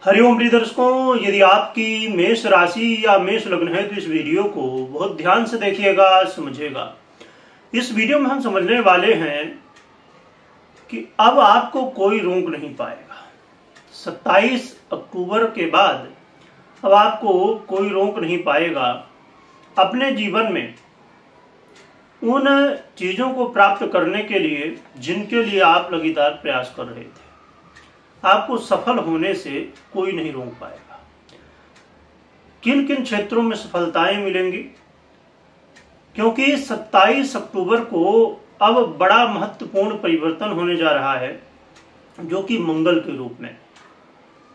हरिओम प्रिय दर्शकों, यदि आपकी मेष राशि या मेष लग्न है तो इस वीडियो को बहुत ध्यान से देखिएगा, समझिएगा। इस वीडियो में हम समझने वाले हैं कि अब आपको कोई रोक नहीं पाएगा। 27 अक्टूबर के बाद अब आपको कोई रोक नहीं पाएगा अपने जीवन में उन चीजों को प्राप्त करने के लिए जिनके लिए आप लगातार प्रयास कर रहे थे। आपको सफल होने से कोई नहीं रोक पाएगा। किन किन क्षेत्रों में सफलताएं मिलेंगी, क्योंकि 27 अक्टूबर को अब बड़ा महत्वपूर्ण परिवर्तन होने जा रहा है, जो कि मंगल के रूप में।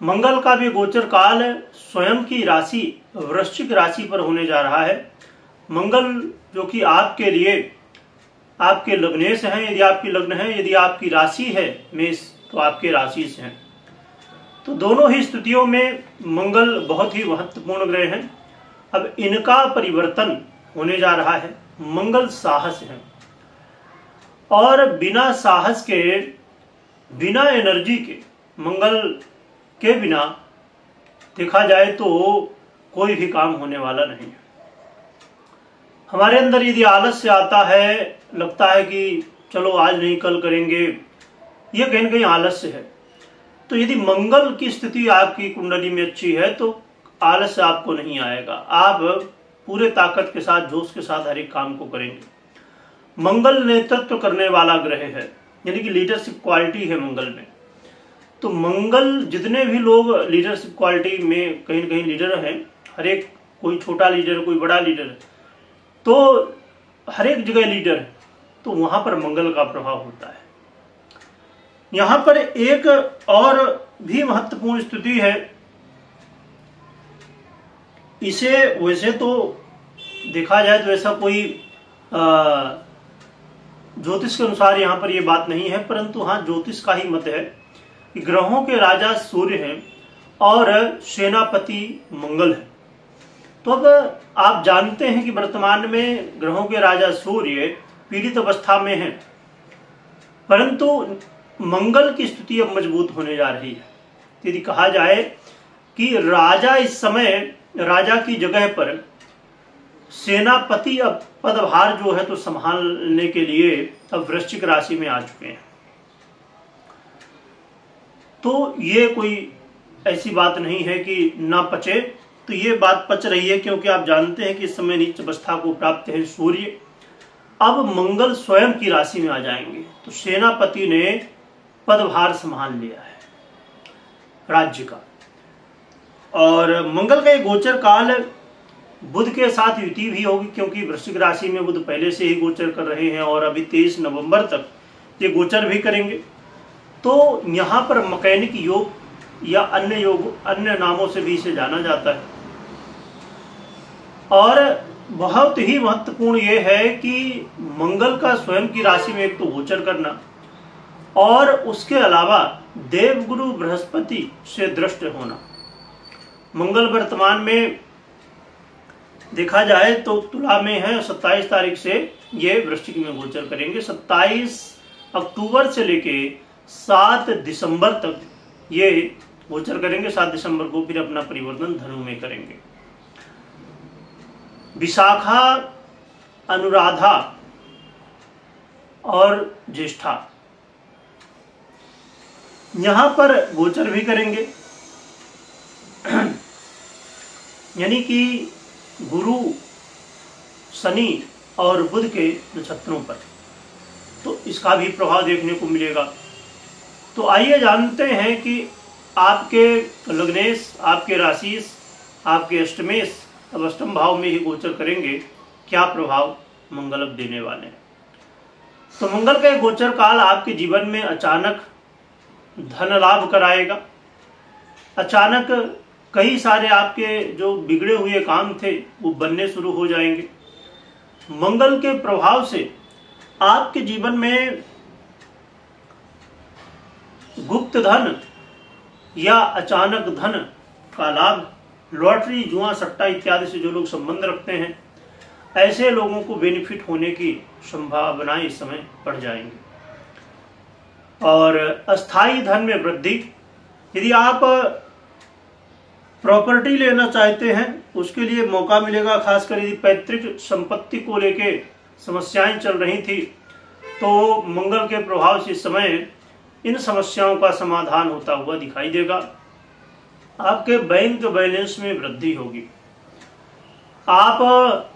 मंगल का भी गोचर काल स्वयं की राशि वृश्चिक राशि पर होने जा रहा है। मंगल जो कि आपके लिए आपके लग्नेश हैं, यदि आपकी लग्न है, यदि आपकी राशि है मेष तो आपके राशि से हैं। तो दोनों ही स्थितियों में मंगल बहुत ही महत्वपूर्ण ग्रह हैं। अब इनका परिवर्तन होने जा रहा है। मंगल साहस है और बिना साहस के, बिना एनर्जी के, मंगल के बिना देखा जाए तो कोई भी काम होने वाला नहीं है। हमारे अंदर यदि आलस्य आता है, लगता है कि चलो आज नहीं कल करेंगे, यह कहीं न कहीं आलस्य है। तो यदि मंगल की स्थिति आपकी कुंडली में अच्छी है तो आलस्य आपको नहीं आएगा। आप पूरे ताकत के साथ, जोश के साथ हर एक काम को करेंगे। मंगल नेतृत्व करने वाला ग्रह है, यानी कि लीडरशिप क्वालिटी है मंगल में। तो मंगल, जितने भी लोग लीडरशिप क्वालिटी में कहीं न कहीं लीडर हैं, हर एक, कोई छोटा लीडर, कोई बड़ा लीडर, तो हर एक जगह लीडर है, तो वहां पर मंगल का प्रभाव होता है। यहां पर एक और भी महत्वपूर्ण स्थिति है। इसे वैसे तो देखा जाए तो ऐसा कोई ज्योतिष के अनुसार यहां पर यह बात नहीं है, परंतु हाँ, ज्योतिष का ही मत है कि ग्रहों के राजा सूर्य हैं और सेनापति मंगल है। तो अब आप जानते हैं कि वर्तमान में ग्रहों के राजा सूर्य पीड़ित अवस्था में हैं, परंतु मंगल की स्थिति अब मजबूत होने जा रही है। यदि कहा जाए कि राजा इस समय, राजा की जगह पर सेनापति अब पदभार जो है तो संभालने के लिए अब वृश्चिक राशि में आ चुके हैं। तो ये कोई ऐसी बात नहीं है कि ना पचे, तो ये बात पच रही है, क्योंकि आप जानते हैं कि इस समय नीच अवस्था को प्राप्त है सूर्य। अब मंगल स्वयं की राशि में आ जाएंगे, तो सेनापति ने पदभार संभाल लिया है राज्य का। और मंगल का एक गोचर काल बुध के साथ युति भी होगी, क्योंकि वृश्चिक राशि में बुध पहले से ही गोचर कर रहे हैं और अभी 23 नवंबर तक ये गोचर भी करेंगे। तो यहाँ पर मैकेनिक योग या अन्य योग, अन्य नामों से भी इसे जाना जाता है। और बहुत ही महत्वपूर्ण ये है कि मंगल का स्वयं की राशि में एक तो गोचर करना, और उसके अलावा देवगुरु बृहस्पति से दृष्ट होना। मंगल वर्तमान में देखा जाए तो तुला में है, 27 तारीख से ये वृश्चिक में गोचर करेंगे। 27 अक्टूबर से लेके 7 दिसंबर तक ये गोचर करेंगे। 7 दिसंबर को फिर अपना परिवर्तन धनु में करेंगे। विशाखा, अनुराधा और ज्येष्ठा यहां पर गोचर भी करेंगे, यानी कि गुरु, शनि और बुध के नक्षत्रों पर, तो इसका भी प्रभाव देखने को मिलेगा। तो आइए जानते हैं कि आपके लग्नेश, आपके राशिश, आपके अष्टमेश अब अष्टम भाव में ही गोचर करेंगे, क्या प्रभाव मंगल अब देने वाले हैं। तो मंगल का गोचर काल आपके जीवन में अचानक धन लाभ कराएगा। अचानक कई सारे आपके जो बिगड़े हुए काम थे वो बनने शुरू हो जाएंगे। मंगल के प्रभाव से आपके जीवन में गुप्त धन या अचानक धन का लाभ, लॉटरी, जुआ, सट्टा इत्यादि से जो लोग संबंध रखते हैं, ऐसे लोगों को बेनिफिट होने की संभावनाएं इस समय बढ़ जाएंगी। और अस्थाई धन में वृद्धि, यदि आप प्रॉपर्टी लेना चाहते हैं उसके लिए मौका मिलेगा। खासकर यदि पैतृक संपत्ति को लेके समस्याएं चल रही थी तो मंगल के प्रभाव से इस समय इन समस्याओं का समाधान होता हुआ दिखाई देगा। आपके बैंक बैलेंस में वृद्धि होगी। आप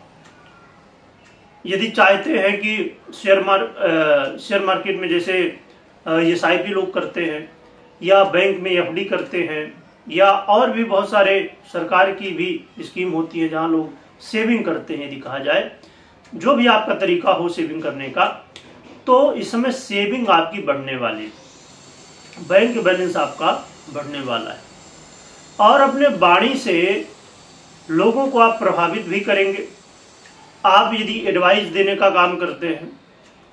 यदि चाहते हैं कि शेयर मार्केट में जैसे SIP लोग करते हैं या बैंक में FD करते हैं या और भी बहुत सारे सरकार की भी स्कीम होती है जहां लोग सेविंग करते हैं, यदि कहा जाए जो भी आपका तरीका हो सेविंग करने का, तो इस समय सेविंग आपकी बढ़ने वाली, बैंक बैलेंस आपका बढ़ने वाला है। और अपने वाणी से लोगों को आप प्रभावित भी करेंगे। आप यदि एडवाइस देने का काम करते हैं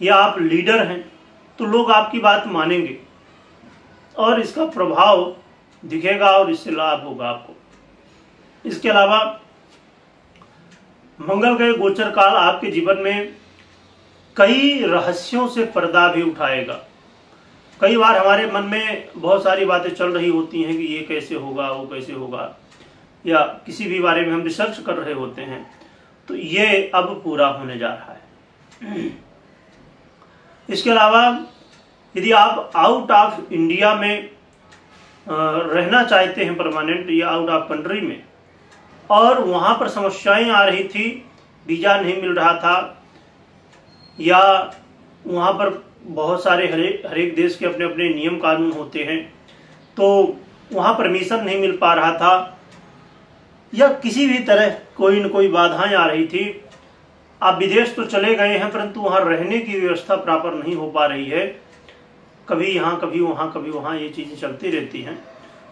या आप लीडर हैं तो लोग आपकी बात मानेंगे और इसका प्रभाव दिखेगा और इससे लाभ होगा आपको। इसके अलावा मंगल का गोचर काल आपके जीवन में कई रहस्यों से पर्दा भी उठाएगा। कई बार हमारे मन में बहुत सारी बातें चल रही होती हैं कि ये कैसे होगा, वो कैसे होगा, या किसी भी बारे में हम रिसर्च कर रहे होते हैं, तो ये अब पूरा होने जा रहा है। इसके अलावा यदि आप आउट ऑफ इंडिया में रहना चाहते हैं परमानेंट या आउट ऑफ कंट्री में, और वहां पर समस्याएं आ रही थी, वीजा नहीं मिल रहा था या वहां पर बहुत सारे हर एक देश के अपने अपने नियम कानून होते हैं, तो वहां परमिशन नहीं मिल पा रहा था या किसी भी तरह कोई न कोई बाधाएं आ रही थी। आप विदेश तो चले गए हैं परंतु वहां रहने की व्यवस्था प्रॉपर नहीं हो पा रही है, कभी यहाँ कभी वहां कभी वहां, ये चीजें चलती रहती हैं,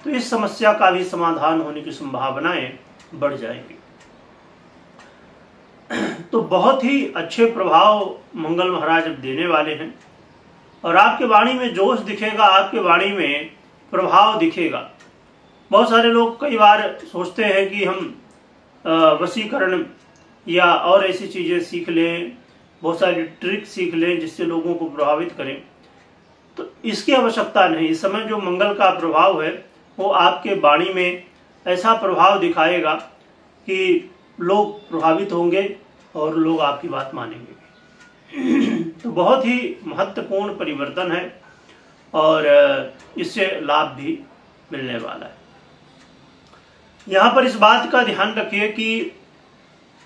तो इस समस्या का भी समाधान होने की संभावनाएं बढ़ जाएंगी। तो बहुत ही अच्छे प्रभाव मंगल महाराज अब देने वाले हैं और आपके वाणी में जोश दिखेगा, आपके वाणी में प्रभाव दिखेगा। बहुत सारे लोग कई बार सोचते हैं कि हम वशीकरण या और ऐसी चीजें सीख लें, बहुत सारी ट्रिक सीख लें जिससे लोगों को प्रभावित करें, तो इसकी आवश्यकता नहीं। इस समय जो मंगल का प्रभाव है वो आपके वाणी में ऐसा प्रभाव दिखाएगा कि लोग प्रभावित होंगे और लोग आपकी बात मानेंगे। तो बहुत ही महत्वपूर्ण परिवर्तन है और इससे लाभ भी मिलने वाला है। यहाँ पर इस बात का ध्यान रखिए कि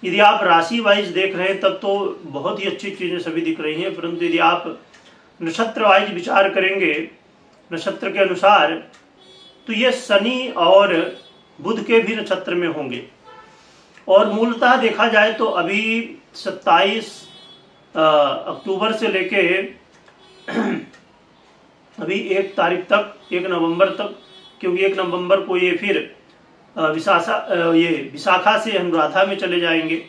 यदि आप राशि वाइज देख रहे हैं तब तो बहुत ही अच्छी चीजें सभी दिख रही हैं, परंतु यदि आप नक्षत्र वाइज विचार करेंगे नक्षत्र के अनुसार, तो ये शनि और बुध के भी नक्षत्र में होंगे। और मूलतः देखा जाए तो अभी 27 अक्टूबर से लेके अभी 1 तारीख तक, 1 नवंबर तक, क्योंकि 1 नवंबर को ये फिर विशाखा से अनुराधा में चले जाएंगे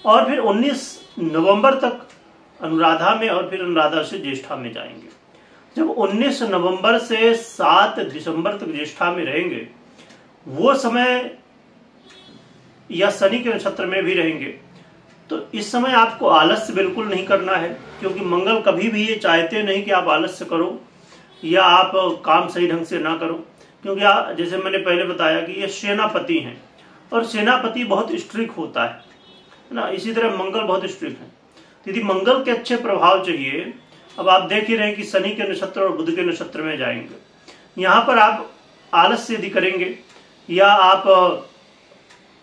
और फिर 19 नवंबर तक अनुराधा में और फिर अनुराधा से ज्येष्ठा में जाएंगे। जब 19 नवंबर से 7 दिसंबर तक ज्येष्ठा में रहेंगे, वो समय या शनि के नक्षत्र में भी रहेंगे, तो इस समय आपको आलस्य बिल्कुल नहीं करना है, क्योंकि मंगल कभी भी ये चाहते नहीं कि आप आलस्य करो या आप काम सही ढंग से ना करो, क्योंकि जैसे मैंने पहले बताया कि ये सेनापति हैं और सेनापति बहुत स्ट्रिक्ट होता है ना, इसी तरह मंगल बहुत स्ट्रिक्ट है। यदि मंगल के अच्छे प्रभाव चाहिए, अब आप देख ही रहे हैं कि शनि के नक्षत्र और बुध के नक्षत्र में जाएंगे, यहाँ पर आप आलस्य यदि करेंगे या आप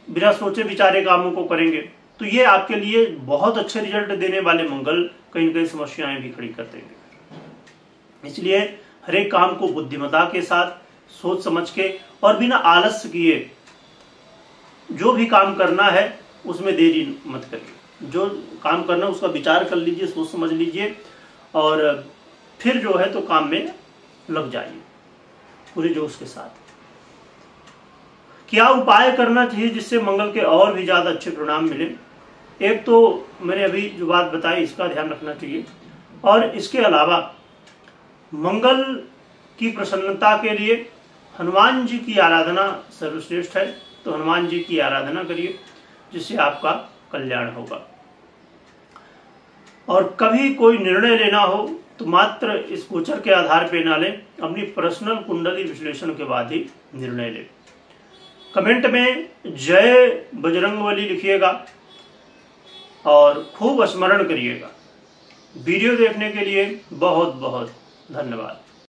बिना सोचे विचारे कामों को करेंगे, तो ये आपके लिए बहुत अच्छे रिजल्ट देने वाले मंगल कहीं न कहीं समस्याएं भी खड़ी कर देंगे। इसलिए हर एक काम को बुद्धिमत्ता के साथ, सोच समझ के और बिना आलस्य किए जो भी काम करना है उसमें देरी मत करिए। जो काम करना उसका विचार कर लीजिए, सोच समझ लीजिए और फिर जो है तो काम में लग जाइए पूरे जोश के साथ। क्या उपाय करना चाहिए जिससे मंगल के और भी ज्यादा अच्छे परिणाम मिले? एक तो मैंने अभी जो बात बताई इसका ध्यान रखना चाहिए, और इसके अलावा मंगल की प्रसन्नता के लिए हनुमान जी की आराधना सर्वश्रेष्ठ है, तो हनुमान जी की आराधना करिए जिससे आपका कल्याण होगा। और कभी कोई निर्णय लेना हो तो मात्र इस गोचर के आधार पर ना लें, अपनी पर्सनल कुंडली विश्लेषण के बाद ही निर्णय लें। कमेंट में जय बजरंगबली लिखिएगा और खूब स्मरण करिएगा। वीडियो देखने के लिए बहुत बहुत धन्यवाद।